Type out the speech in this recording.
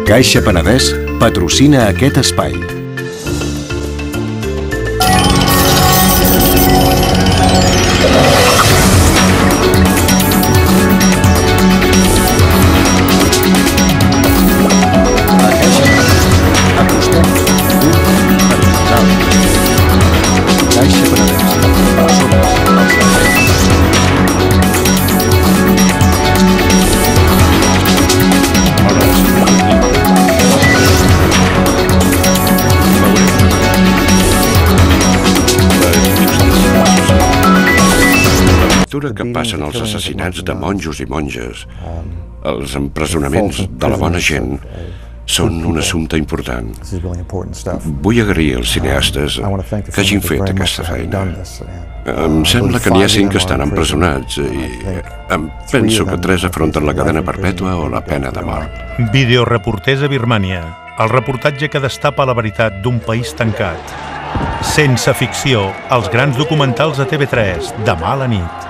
Caixa Penedès patrocina aquest espai. Que passen els assassinats de monjos i monges, els empresonaments de la bona gent, són un assumpte important. Vull agrair als cineastes que hagin fet aquesta feina. Em sembla que n'hi ha 5 que estan empresonats i em penso que 3 afronten la cadena perpètua o la pena de mort. Videoreporters a Birmània, el reportatge que destapa la veritat d'un país tancat. Sense ficció, els grans documentals a TV3, demà a la nit.